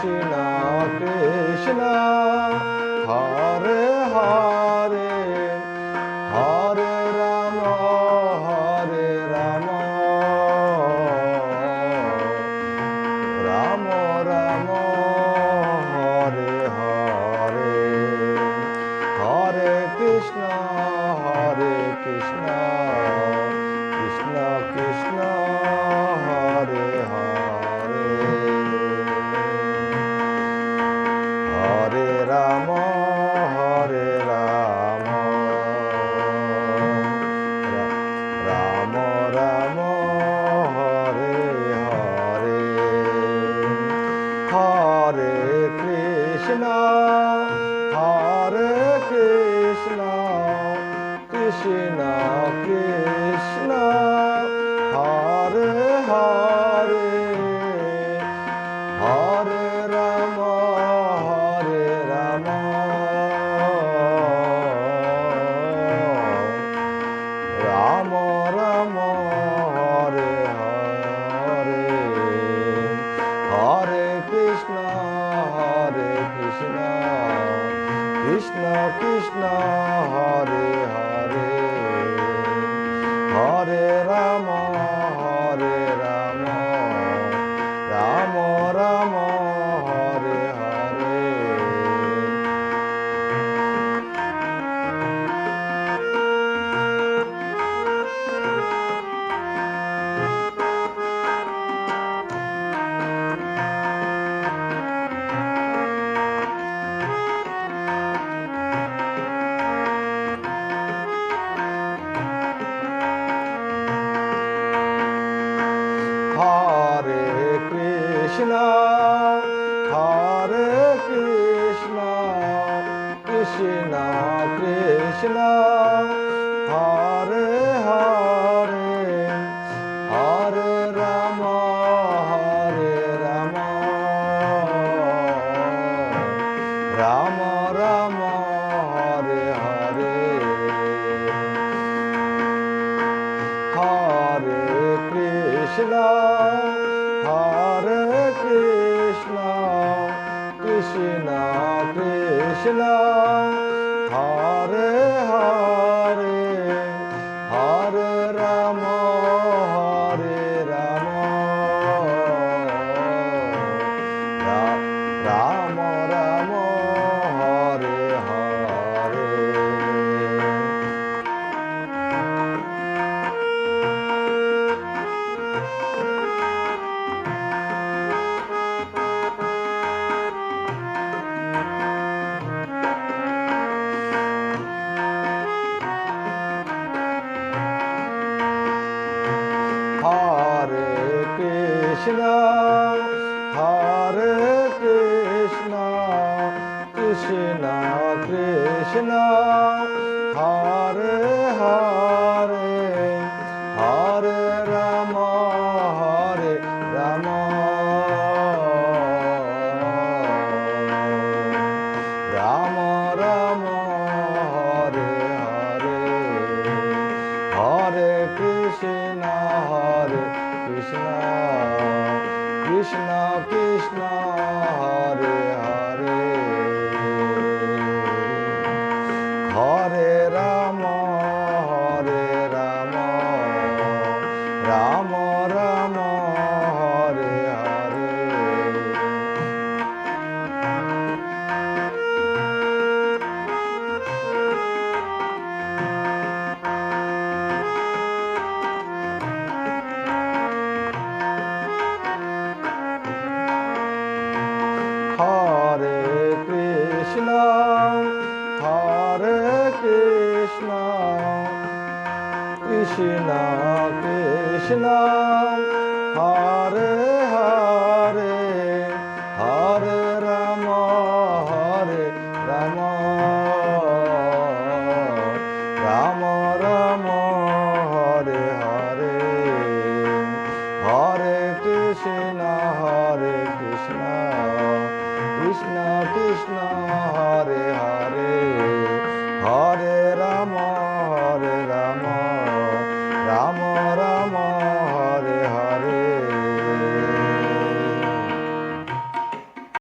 Krishna Krishna Hare Hare Hare Ram Ram Ram Hare Hare Hare Krishna Krishna Krishna Hare Hare Hare Ram Ram Ram Hare Hare Hare Krishna Krishna Krishna Hare Hare Hare Ram Ram Ram Hare Hare Hare Krishna Krishna Krishna Hare Hare Hare Ram Ram Ram Hare Hare Hare Krishna Krishna Krishna Hare Hare Hare Ram Ram Ram Hare Hare Hare Krishna Krishna Krishna Hare Hare Hare Ram Ram Ram Hare Hare Hare Krishna Krishna Krishna Hare Hare Hare Ram Ram Ram Hare Hare Hare Krishna Krishna Krishna Hare Hare Hare Ram Ram Ram Hare Hare Hare Krishna Krishna Krishna Hare Hare Hare Ram Ram Ram Hare Hare Hare Krishna Krishna Krishna Hare Hare Hare Ram